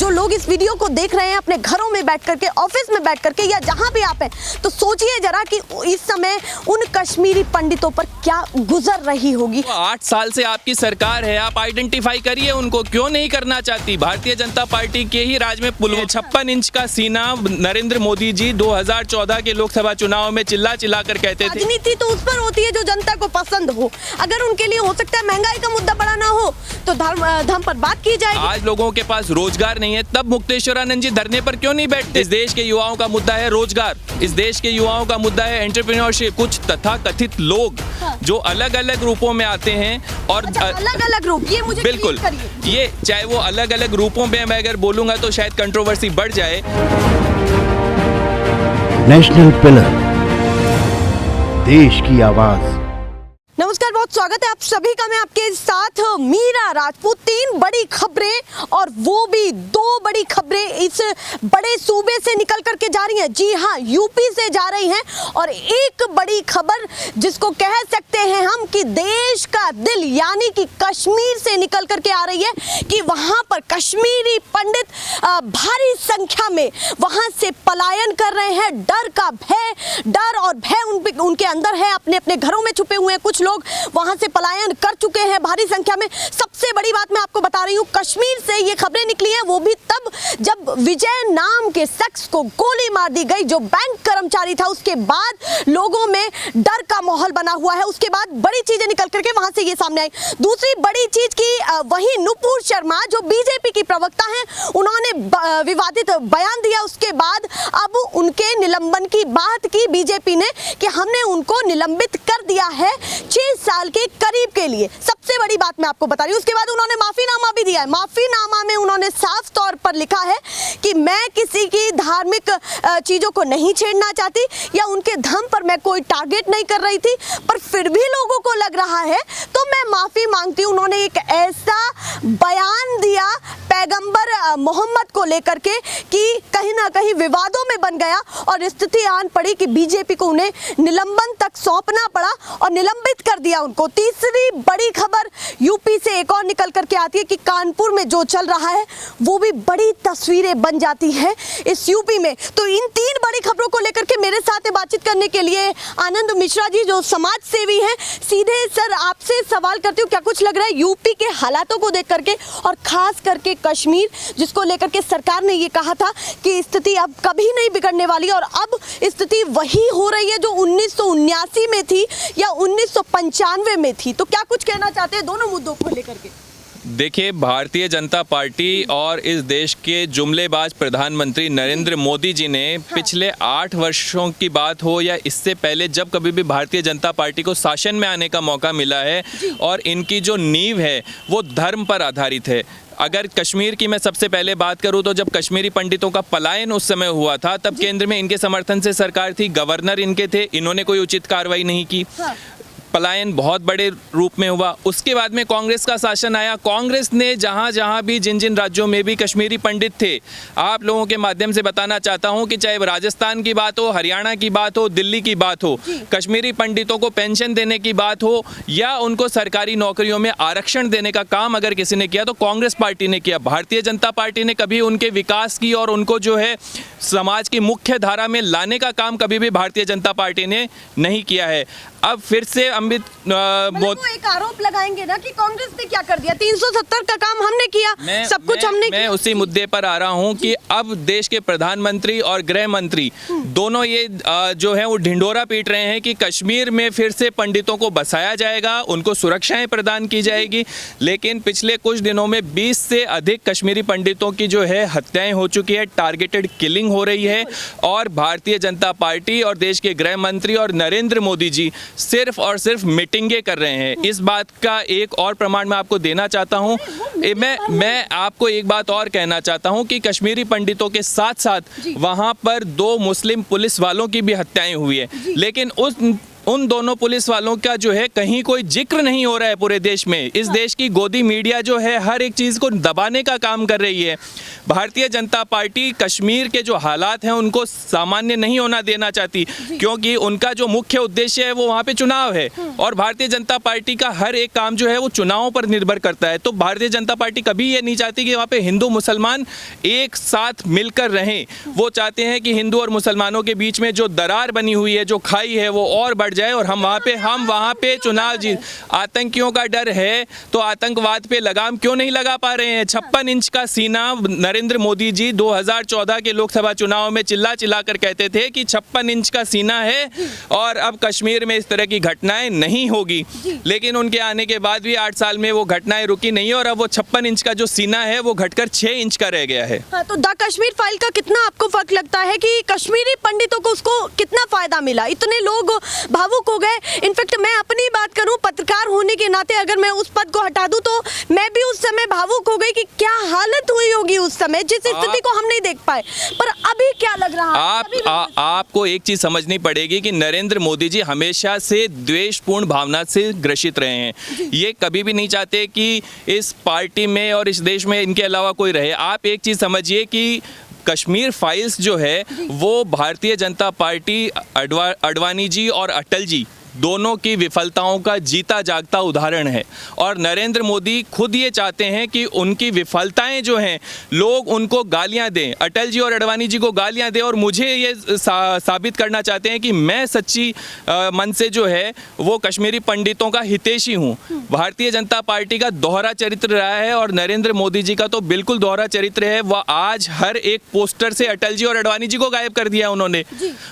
जो लोग इस वीडियो को देख रहे हैं अपने घरों में बैठ करके, ऑफिस में बैठ करके या जहां भी आप हैं, तो सोचिए जरा कि इस समय उन कश्मीरी पंडितों पर क्या गुजर रही होगी। 8 साल से आपकी सरकार है, आप आइडेंटिफाई करिए उनको, क्यों नहीं करना चाहती? भारतीय जनता पार्टी के ही राज में 56 इंच का सीना नरेंद्र मोदी जी 2014 के लोकसभा चुनाव में चिल्ला चिल्ला कर कहते थे। राजनीति तो उस पर होती है जो जनता को पसंद हो। अगर उनके लिए हो सकता है महंगाई का मुद्दा बड़ा ना हो तो धर्म पर बात की जाएगी। आज लोगों के पास रोजगार नहीं है, तब मुक्तेश्वर आनंद जी धरने पर क्यों नहीं बैठते? इस देश के युवाओं का मुद्दा है रोजगार, इस देश के युवाओं का मुद्दा है एंटरप्रेन्योरशिप। कुछ तथाकथित लोग जो अलग अलग रूपों में आते हैं और अलग अलग रूप, ये मुझे बिल्कुल, ये चाहे वो अलग अलग रूपों में मैं अगर बोलूंगा तो शायद कंट्रोवर्सी बढ़ जाए। नेशनल पिलर, देश की आवाज। नमस्कार, बहुत स्वागत है आप सभी का। मैं आपके साथ मीरा राजपूत। 3 बड़ी खबरें और वो भी 2 बड़ी खबरें इस बड़े सूबे से निकल करके जा रही हैं। जी हाँ, यूपी से जा रही हैं। और एक बड़ी खबर जिसको कह सकते हैं हम कि देश का दिल यानी कि कश्मीर से निकल करके आ रही है कि वहां पर कश्मीरी पंडित भारी संख्या में वहां से पलायन कर रहे हैं। डर और भय उनके अंदर है, अपने अपने घरों में छुपे हुए हैं। कुछ लोग वहां से पलायन कर चुके हैं भारी संख्या में। सबसे बड़ी बात मैं आपको बता रही हूं, कश्मीर से ये खबरें निकली हैं वो भी तब जब विजय नाम के शख्स को गोली मार दी गई, जो बैंक कर्मचारी था। उसके बाद लोगों में डर का माहौल बना हुआ है। उसके बाद बड़ी चीजें निकल करके वहां से ये सामने आई। दूसरी बड़ी चीज की वही नुपुर शर्मा जो बीजेपी की प्रवक्ता हैं, उन्होंने विवादित बयान दिया। उसके बाद अब उनके निलंबन की बात की बीजेपी ने कि हमने उनको निलंबित कर दिया है 6 साल के करीब के लिए। सबसे बड़ी बात मैं आपको बता रही हूं। उसके बाद उन्होंने माफीनामा भी दिया है। माफीनामा में उन्होंने साफ तौर पर लिखा है कि मैं किसी की धार्मिक चीजों को नहीं छेड़ना चाहती या उनके धर्म पर मैं कोई टारगेट नहीं कर रही थी, पर फिर भी लोगों को लग रहा है तो मैं माफी मांगती हूं। उन्होंने एक ऐसा बयान दिया पैगंबर मोहम्मद को लेकर के कि कहीं ना कहीं विवादों में बन गया और स्थिति आन पड़ी कि बीजेपी को उन्हें निलंबन तक सौंपना पड़ा और निलंबित कर दिया उनको। तीसरी बड़ी खबर यूपी से एक और निकल करके आती है कि कानपुर में जो चल रहा है वो भी बड़ी तस्वीरें बन जाती है इस यूपी में। तो इन 3 बड़ी खबरों को लेकर के मेरे साथ बातचीत करने के लिए आनंद मिश्रा जी जो समाज सेवी हैं। सीधे सर आपसे सवाल करती हूँ, क्या कुछ लग रहा है यूपी के हालातों को देख करके और खास करके कश्मीर जिसको लेकर के सरकार ने ये कहा था कि स्थिति अब कभी नहीं बिगड़ने वाली और अब स्थिति वही हो रही है जो 1979 में थी या 1995 में थी, तो क्या कुछ कहना चाहते हैं दोनों मुद्दों को लेकर के? देखिए, भारतीय जनता पार्टी और इस देश के जुमलेबाज प्रधानमंत्री नरेंद्र मोदी जी ने पिछले 8 वर्षों की बात हो या इससे पहले जब कभी भी भारतीय जनता पार्टी को शासन में आने का मौका मिला है और इनकी जो नींव है वो धर्म पर आधारित है। अगर कश्मीर की मैं सबसे पहले बात करूं तो जब कश्मीरी पंडितों का पलायन उस समय हुआ था तब केंद्र में इनके समर्थन से सरकार थी, गवर्नर इनके थे, इन्होंने कोई उचित कार्रवाई नहीं की। पलायन बहुत बड़े रूप में हुआ। उसके बाद में कांग्रेस का शासन आया। कांग्रेस ने जहां जहां भी जिन राज्यों में भी कश्मीरी पंडित थे, आप लोगों के माध्यम से बताना चाहता हूं कि चाहे राजस्थान की बात हो, हरियाणा की बात हो, दिल्ली की बात हो, कश्मीरी पंडितों को पेंशन देने की बात हो या उनको सरकारी नौकरियों में आरक्षण देने का काम अगर किसी ने किया तो कांग्रेस पार्टी ने किया। भारतीय जनता पार्टी ने कभी उनके विकास की और उनको जो है समाज की मुख्य धारा में लाने का काम कभी भी भारतीय जनता पार्टी ने नहीं किया है। अब फिर से अमित वो एक आरोप लगाएंगे ना कि कांग्रेस ने क्या कर दिया, 370 का काम हमने किया, सब कुछ हमने किया। मैं उसी मुद्दे पर आ रहा हूं कि अब देश के प्रधानमंत्री और गृह मंत्री दोनों ये जो है वो ढिंढोरा पीट रहे हैं कि कश्मीर में फिर से पंडितों को बसाया जाएगा, उनको सुरक्षाएं प्रदान की जाएगी। लेकिन पिछले कुछ दिनों में 20 से अधिक कश्मीरी पंडितों की जो है हत्याएं हो चुकी है, टारगेटेड किलिंग हो रही है और भारतीय जनता पार्टी और देश के गृह मंत्री और नरेंद्र मोदी जी सिर्फ और सिर्फ मीटिंगें कर रहे हैं। इस बात का एक और प्रमाण मैं आपको देना चाहता हूं। मैं आपको एक बात और कहना चाहता हूं कि कश्मीरी पंडितों के साथ साथ वहां पर 2 मुस्लिम पुलिस वालों की भी हत्याएं हुई है, लेकिन उन दोनों पुलिस वालों का जो है कहीं कोई जिक्र नहीं हो रहा है पूरे देश में। इस देश की गोदी मीडिया जो है हर एक चीज़ को दबाने का काम कर रही है। भारतीय जनता पार्टी कश्मीर के जो हालात हैं उनको सामान्य नहीं होना देना चाहती, क्योंकि उनका जो मुख्य उद्देश्य है वो वहाँ पे चुनाव है और भारतीय जनता पार्टी का हर एक काम जो है वो चुनावों पर निर्भर करता है। तो भारतीय जनता पार्टी कभी ये नहीं चाहती कि वहाँ पे हिंदू मुसलमान एक साथ मिलकर रहें। वो चाहते हैं कि हिंदू और मुसलमानों के बीच में जो दरार बनी हुई है, जो खाई है, वो और बढ़ जाए और हम वहाँ पे चुनाव जीत। आतंकियों का डर है तो आतंकवाद पे लगाम क्यों नहीं लगा पा रहे हैं? 56 इंच का सीना नरेंद्र मोदी जी 2014 के लोकसभा चुनाव में चिल्ला चिल्ला कर कहते थे कि 56 इंच का सीना है और अब कश्मीर में इस तरह की घटनाएं नहीं होगी, लेकिन उनके आने के बाद भी 8 साल में वो घटनाएं रुकी नहीं और अब वो 56 इंच का जो सीना है वो घटकर 6 इंच का रह गया है। हाँ, तो द कश्मीर फाइल का कितना आपको फर्क लगता है कि कश्मीरी पंडितों को उसको कितना फायदा मिला? इतने लोग भावुक हो गए। इनफैक्ट मैं अपनी बात करूं, पत्रकार होने के नाते अगर मैं उस पद को हटा दूं तो मैं भी उस समय भावुक हो गई कि क्या हालत हुई होगी उस समय, जिस स्थिति को हम नहीं देख पाए। पर अभी क्या लग रहा है? आपको एक चीज समझनी पड़ेगी कि नरेंद्र मोदी जी हमेशा से द्वेषपूर्ण भावना से ग्रसित रहे हैं। ये कभी भी नहीं चाहते कि इस पार्टी में और इस देश में इनके अलावा कोई रहे। आप एक चीज समझिए कि कश्मीर फाइल्स जो है वो भारतीय जनता पार्टी, अडवाणी जी और अटल जी दोनों की विफलताओं का जीता जागता उदाहरण है और नरेंद्र मोदी खुद ये चाहते हैं कि उनकी विफलताएं जो हैं लोग उनको गालियां दें, अटल जी और अडवाणी जी को गालियां दें और मुझे ये साबित करना चाहते हैं कि मैं सच्ची मन से जो है वो कश्मीरी पंडितों का हितैषी हूं। भारतीय जनता पार्टी का दोहरा चरित्र रहा है और नरेंद्र मोदी जी का तो बिल्कुल दोहरा चरित्र है। वह आज हर एक पोस्टर से अटल जी और अडवाणी जी को गायब कर दिया उन्होंने।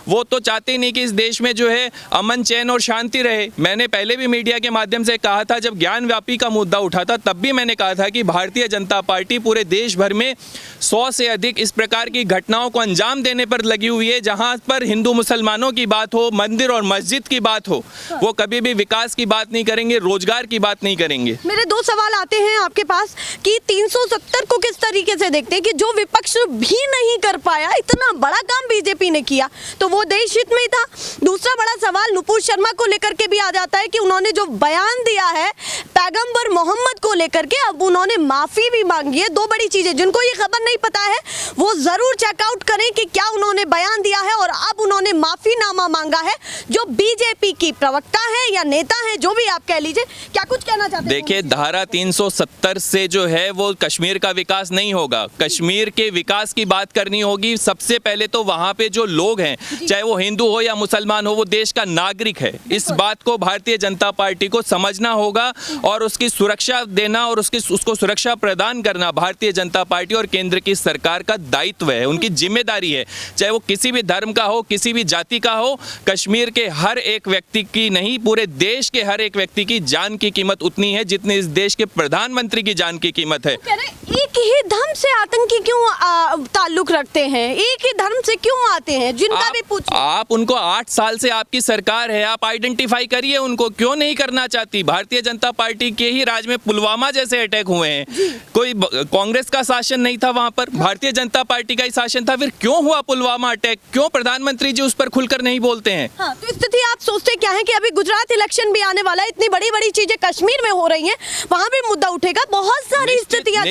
वो तो चाहते ही नहीं कि इस देश में जो है अमन, चैन और शांति रहे। मैंने पहले भी मीडिया के माध्यम से कहा था, जब ज्ञान व्यापी का मुद्दा उठा था तब भी मैंने कहा था कि भारतीय जनता पार्टी पूरे देश भर में 100 से अधिक इस प्रकार की घटनाओं को अंजाम देने पर लगी हुई है जहां पर हिंदू मुसलमानों की बात हो, मंदिर और मस्जिद की बात हो। वो कभी भी विकास की बात नहीं करेंगे, रोजगार की बात नहीं करेंगे। मेरे 2 सवाल आते हैं आपके पास कि 370 को किस तरीके से देखते हैं कि जो विपक्ष भी नहीं कर पाया, इतना बड़ा काम बीजेपी ने किया तो वो देश हित में ही था। दूसरा बड़ा सवाल नुपुर शर्मा को लेकर के भी आ जाता है कि उन्होंने जो बयान दिया है पैगंबर मोहम्मद को लेकर के, अब उन्होंने माफी भी मांगी है। 2 बड़ी चीजें, जिनको ये खबर नहीं पता है वो जरूर चेकआउट करें कि क्या उन्होंने बयान दिया है और अब उन्होंने माफीनामा मांगा है। जो बीजेपी की प्रवक्ता है या नेता है, जो भी आप कह लीजिए, क्या कुछ कहना चाहते हैं? देखिए, धारा 370 से जो है वो कश्मीर का विकास नहीं होगा। कश्मीर के विकास की बात करनी होगी, सबसे पहले तो वहां पे जो लोग हैं, चाहे वो हिंदू हो या मुसलमान हो, वो देश का नागरिक है। इस बात को भारतीय जनता पार्टी को समझना होगा और उसकी सुरक्षा देना और उसको सुरक्षा प्रदान करना भारतीय जनता पार्टी और केंद्र की सरकार का दायित्व है, उनकी जिम्मेदारी है। चाहे वो किसी भी धर्म का हो, किसी भी जाति का हो, कश्मीर के हर एक व्यक्ति की नहीं, पूरे देश के हर एक व्यक्ति की जान की कीमत उतनी है जितनी इस देश के प्रधानमंत्री की जान की कीमत है। एक ही धर्म से आतंकी क्यों ताल्लुक रखते हैं? एक ही धर्म से क्यों आते हैं? जिनका भी पूछो आप उनको 8 साल से आपकी सरकार है, आप आइडेंटिफाई करिए उनको, क्यों नहीं करना चाहती? भारतीय जनता पार्टी के ही राज में पुलवामा जैसे अटैक हुए हैं, कोई कांग्रेस का शासन नहीं था वहां पर, भारतीय जनता पार्टी का ही शासन था, फिर क्यों हुआ पुलवामा अटैक? क्यों प्रधानमंत्री जी उस पर खुलकर नहीं बोलते हैं? हाँ, तो स्थिति आप सोचते क्या है कि अभी गुजरात इलेक्शन भी आने वाला है, इतनी बड़ी बड़ी चीजें कश्मीर में हो रही हैं, वहां भी मुद्दा उठेगा, बहुत सारी स्थितियां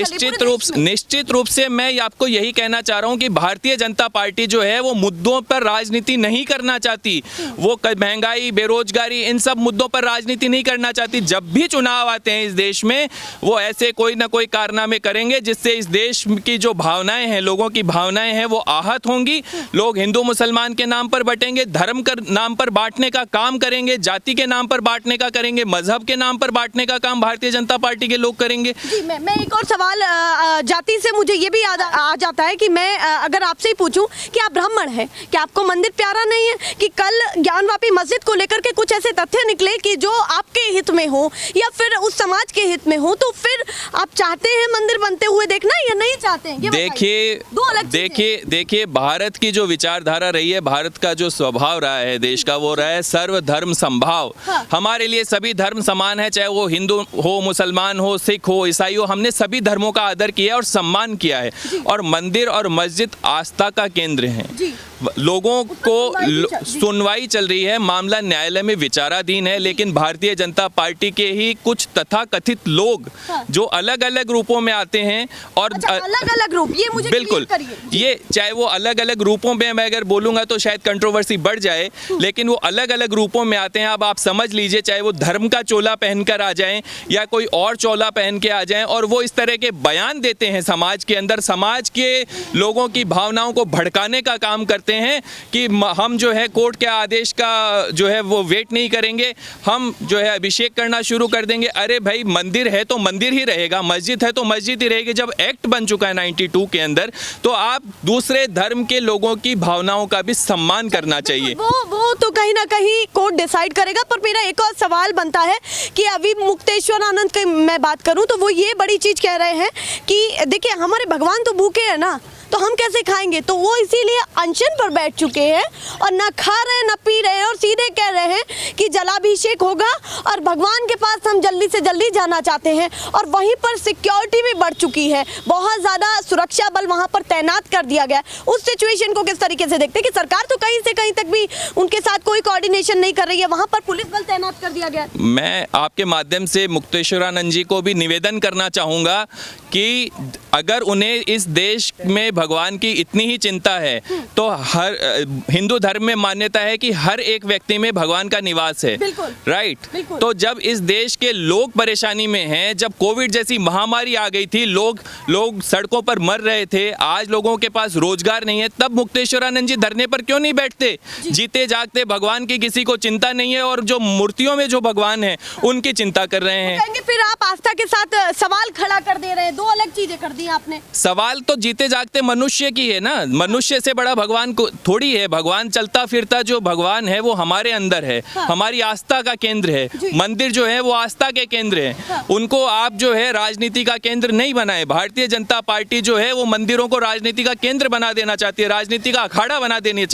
निश्चित रूप से मैं आपको यही कहना चाह रहा हूं कि भारतीय जनता पार्टी जो है वो मुद्दों पर राजनीति नहीं करना चाहती। वो महंगाई, बेरोजगारी, इन सब मुद्दों पर राजनीति नहीं करना चाहती। जब भी चुनाव आते हैं इस देश में, वो ऐसे कोई ना कोई कारनामे करेंगे जिससे इस देश की जो भावनाएं हैं, लोगों की भावनाएं हैं, वो आहत होंगी। लोग हिंदू मुसलमान के नाम पर बटेंगे, धर्म के नाम पर बांटने का काम करेंगे, जाति के नाम पर बांटने का करेंगे, मजहब के नाम पर बांटने का काम भारतीय जनता पार्टी के लोग करेंगे। मैं एक और सवाल, जाति से मुझे ये भी याद आ जाता है कि मैं अगर आपसे ही पूछूं कि आप ब्राह्मण हैं, कि आपको मंदिर प्यारा नहीं है? कि कल ज्ञानवापी मस्जिद को लेकर के कुछ ऐसे तथ्य निकले कि जो आपके हित में हो या फिर उस समाज के हित में हो, तो फिर आप चाहते हैं मंदिर बनते हुए देखना या नहीं चाहते हैं? देखिए भारत की जो विचारधारा रही है, भारत का जो स्वभाव रहा है देश का, वो रहा है सर्वधर्म समभाव। हमारे लिए सभी धर्म समान है, चाहे वो हिंदू हो, मुसलमान हो, सिख हो, ईसाई हो, हमने सभी धर्मों का आदर किया और सम्मान किया है। और मंदिर और मस्जिद आस्था का केंद्र है। लोगों को सुनवाई चल रही है, मामला न्यायालय में विचाराधीन है, लेकिन भारतीय जनता पार्टी के ही कुछ तथाकथित लोग जो अलग अलग रूपों में आते हैं और अलग अलग रूप, ये मुझे बिल्कुल clear करिए। ये चाहे वो अलग अलग रूपों में, मैं अगर बोलूंगा तो शायद कंट्रोवर्सी बढ़ जाए, लेकिन वो अलग अलग रूपों में आते हैं। अब आप समझ लीजिए, चाहे वो धर्म का चोला पहनकर आ जाएं या कोई और चोला पहन के आ जाएं, और वो इस तरह के बयान देते हैं समाज के अंदर, समाज के लोगों की भावनाओं को भड़काने का काम करते हैं कि हम जो है कोर्ट के आदेश का जो है वो वेट नहीं करेंगे, हम जो है अभिषेक करना शुरू कर देंगे। अरे भाई, मंदिर है तो मंदिर ही रहेगा, मस्जिद है तो मस्जिद ही रहेगी। जब एक्ट बन चुका है 92 के अंदर, तो आप दूसरे धर्म के लोगों की भावनाओं का भी सम्मान करना चाहिए। वो तो कहीं ना कहीं कोर्ट डिसाइड करेगा। पर मेरा एक और सवाल बनता है कि अभी मुक्तेश्वर आनंद की मैं बात करूं तो वो ये बड़ी चीज कह रहे हैं कि देखिए हमारे भगवान तो भूखे हैं ना, तो हम कैसे खाएंगे। तो वो इसीलिए अनशन पर बैठ चुके हैं और ना खा रहे ना पी रहे हैं, और सीधे कह रहे हैं कि जलाभिषेक होगा और भगवान के पास हम जल्दी से जल्दी जाना चाहते हैं। और वहीं पर सिक्योरिटी भी बढ़ चुकी है, बहुत ज़्यादा सुरक्षा बल वहाँ पर तैनात कर दिया गया। उस सिचुएशन को किस तरीके से देखते हैं कि सरकार तो कहीं से कहीं तक भी उनके साथ कोई कोऑर्डिनेशन नहीं कर रही है, वहाँ पर पुलिस बल तैनात कर दिया गया। मैं आपके माध्यम से मुक्तेश्वरानंद जी को भी निवेदन करना चाहूँगा कि अगर उन्हें इस देश में भगवान की इतनी ही चिंता है, तो हर हिंदू धर्म में मान्यता है कि हर एक व्यक्ति में भगवान का निवास है, राइट। तो जब इस देश के लोग परेशानी में हैं, जब कोविड जैसी महामारी आ गई थी, लोग सड़कों पर मर रहे थे, आज लोगों के पास रोजगार नहीं है, तब मुक्तेश्वरानंद जी धरने पर क्यों नहीं बैठते। जीते जागते भगवान की किसी को चिंता नहीं है, और जो मूर्तियों में जो भगवान है उनकी चिंता कर रहे हैं। फिर आप आस्था के साथ सवाल खड़ा कर दे रहे हैं, दो अलग चीजें कर दी आपने। सवाल तो जीते जागते मनुष्य की है ना, मनुष्य से बड़ा भगवान को थोड़ी है। भगवान चलता फिरता जो भगवान है वो हमारे अंदर है, हमारी आस्था का केंद्र है। मंदिर जो है वो आस्था के केंद्र है, उनको आप जो है राजनीति का केंद्र नहीं बनाए। भारतीय जनता पार्टी जो है वो मंदिरों को राजनीति का केंद्र बना देना चाहती है, राजनीति का अखाड़ा बना देना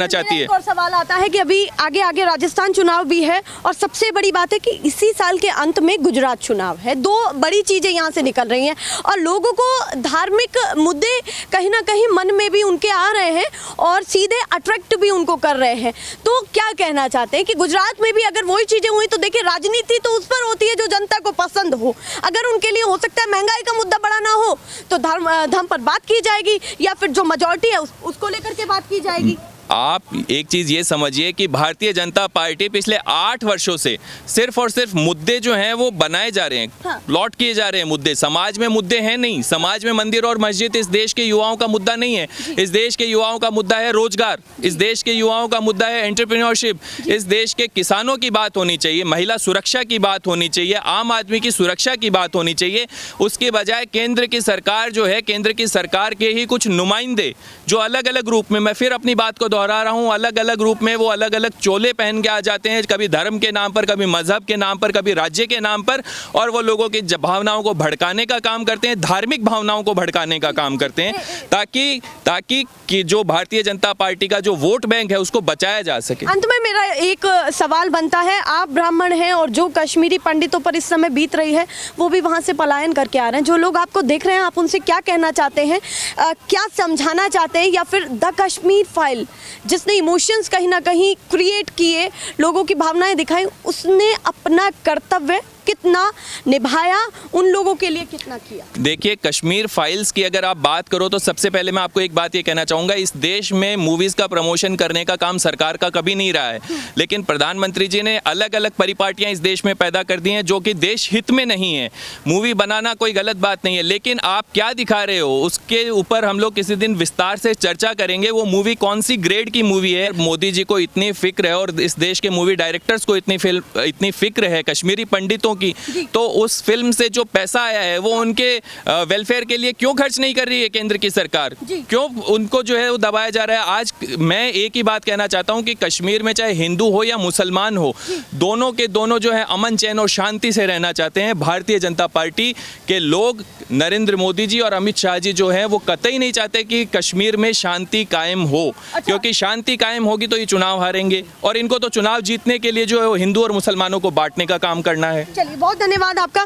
चाहती है। एक और सवाल आता है कि अभी आगे राजस्थान चुनाव भी है, और सबसे बड़ी बात है कि इसी साल के अंत में गुजरात चुनाव है। दो बड़ी चीजें यहाँ से निकल रही हैं, और लोगों को धार्मिक मुद्दे कहीं ना कहीं मन में भी उनके आ रहे हैं और सीधे अट्रैक्ट भी उनको कर रहे हैं। तो क्या कहना चाहते हैं कि गुजरात में भी अगर वही चीजें हुई, तो देखिए राजनीति तो उस पर होती है जो जनता को पसंद हो। अगर उनके लिए हो सकता है महंगाई का मुद्दा बड़ा ना हो, तो धर्म पर बात की जाएगी, या फिर जो मेजॉरिटी है उसको लेकर के बात की जाएगी। आप एक चीज़ ये समझिए कि भारतीय जनता पार्टी पिछले 8 वर्षों से सिर्फ और सिर्फ मुद्दे जो हैं वो बनाए जा रहे हैं, प्लॉट किए जा रहे हैं मुद्दे। समाज में मुद्दे हैं नहीं, समाज में मंदिर और मस्जिद इस देश के युवाओं का मुद्दा नहीं है। इस देश के युवाओं का मुद्दा है रोजगार, इस देश के युवाओं का मुद्दा है एंटरप्रेन्योरशिप, इस देश के किसानों की बात होनी चाहिए, महिला सुरक्षा की बात होनी चाहिए, आम आदमी की सुरक्षा की बात होनी चाहिए। उसके बजाय केंद्र की सरकार जो है, केंद्र की सरकार के ही कुछ नुमाइंदे जो अलग अलग रूप में, मैं फिर अपनी बात को दोहरा रहा हूं, अलग अलग रूप में वो अलग अलग चोले पहन के आ जाते हैं, कभी धर्म के नाम पर, कभी मजहब के नाम पर, कभी राज्य के नाम पर, और वो लोगों की भावनाओं को भड़काने का काम करते हैं, धार्मिक भावनाओं को भड़काने का काम करते हैं, ताकि कि जो भारतीय जनता पार्टी का जो वोट बैंक है उसको बचाया जा सके। अंत में मेरा एक सवाल बनता है, आप ब्राह्मण हैं और जो कश्मीरी पंडितों पर इस समय बीत रही है वो भी वहाँ से पलायन करके आ रहे हैं, जो लोग आपको देख रहे हैं, आप उनसे क्या कहना चाहते हैं, क्या समझाना चाहते हैं, या फिर द कश्मीर फाइल जिसने इमोशंस कहीं ना कहीं क्रिएट किए, लोगों की भावनाएं दिखाई, उसने अपना कर्तव्य कितना निभाया, उन लोगों के लिए कितना किया? देखिए, कश्मीर फाइल्स की अगर आप बात करो तो सबसे पहले मैं आपको एक बात ये कहना चाहूँगा, इस देश में मूवीज़ का प्रमोशन करने का काम सरकार का कभी नहीं रहा है, लेकिन प्रधानमंत्री जी ने अलग अलग परिपाटियाँ इस देश में पैदा कर दी हैं जो कि देश हित में नहीं है। मूवी बनाना कोई गलत बात नहीं है, लेकिन आप क्या दिखा रहे हो उसके ऊपर हम लोग किसी दिन विस्तार से चर्चा करेंगे। वो मूवी कौन सी ग्रेड की मूवी है? मोदी जी को इतनी फिक्र है और इस देश के मूवी डायरेक्टर्स को इतनी फिक्र है कश्मीरी पंडितों की, तो उस फिल्म से जो पैसा आया है वो उनके वेलफेयर के लिए क्यों खर्च नहीं कर रही है केंद्र की सरकार? क्यों उनको जो है वो दबाया जा रहा है? आज मैं एक ही बात कहना चाहता हूं कि कश्मीर में चाहे हिंदू हो या मुसलमान हो, दोनों के दोनों जो है अमन चैन और शांति से रहना चाहते हैं। भारतीय जनता पार्टी के लोग, नरेंद्र मोदी जी और अमित शाह जी जो है वो कतई नहीं चाहते कि कश्मीर में शांति कायम हो, क्योंकि शांति कायम होगी तो ये चुनाव हारेंगे, और इनको तो चुनाव जीतने के लिए जो है वो हिंदू और मुसलमानों को बांटने का काम करना है। चलिए, बहुत धन्यवाद आपका।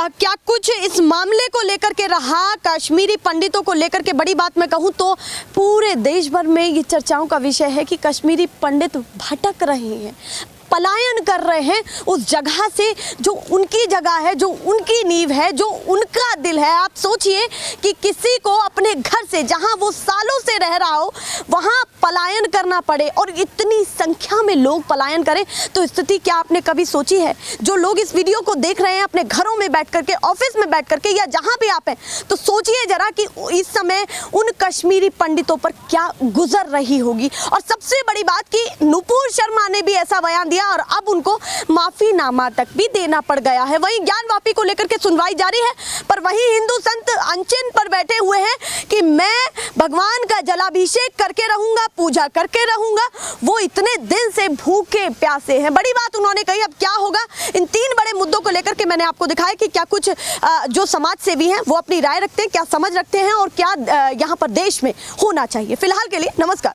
क्या कुछ इस मामले को लेकर के रहा, कश्मीरी पंडितों को लेकर के बड़ी बात मैं कहूँ तो पूरे देश भर में ये चर्चाओं का विषय है कि कश्मीरी पंडित भटक रहे हैं, पलायन कर रहे हैं उस जगह से जो उनकी जगह है, जो उनकी नींव है, जो उनका दिल है। आप सोचिए कि किसी को अपने घर से, जहां वो सालों से रह रहा हो, वहां पलायन करना पड़े और इतनी संख्या में लोग पलायन करें, तो स्थिति क्या आपने कभी सोची है? जो लोग इस वीडियो को देख रहे हैं अपने घरों में बैठ करके, ऑफिस में बैठ करके या जहां भी आप हैं, तो सोचिए जरा कि इस समय उन कश्मीरी पंडितों पर क्या गुजर रही होगी। और सबसे बड़ी बात कि नुपुर शर्मा ने भी ऐसा बयान दिया और अब उनको माफीनामा तक भी देना पड़ गया है। वहीं ज्ञानवापी को लेकर के सुनवाई जारी है, पर वहीं हिंदू संत अनशन पर बैठे हुए हैं कि मैं भगवान का जलाभिषेक करके रहूंगा, पूजा करके रहूंगा। वो इतने दिन से भूखे प्यासे हैं। बड़ी बात उन्होंने कही। अब क्या होगा, इन 3 बड़े मुद्दों को लेकर के मैंने आपको दिखाया कि क्या कुछ जो समाज सेवी हैं वो अपनी राय रखते हैं, क्या समझ रखते हैं और क्या यहाँ पर देश में होना चाहिए। फिलहाल के लिए नमस्कार।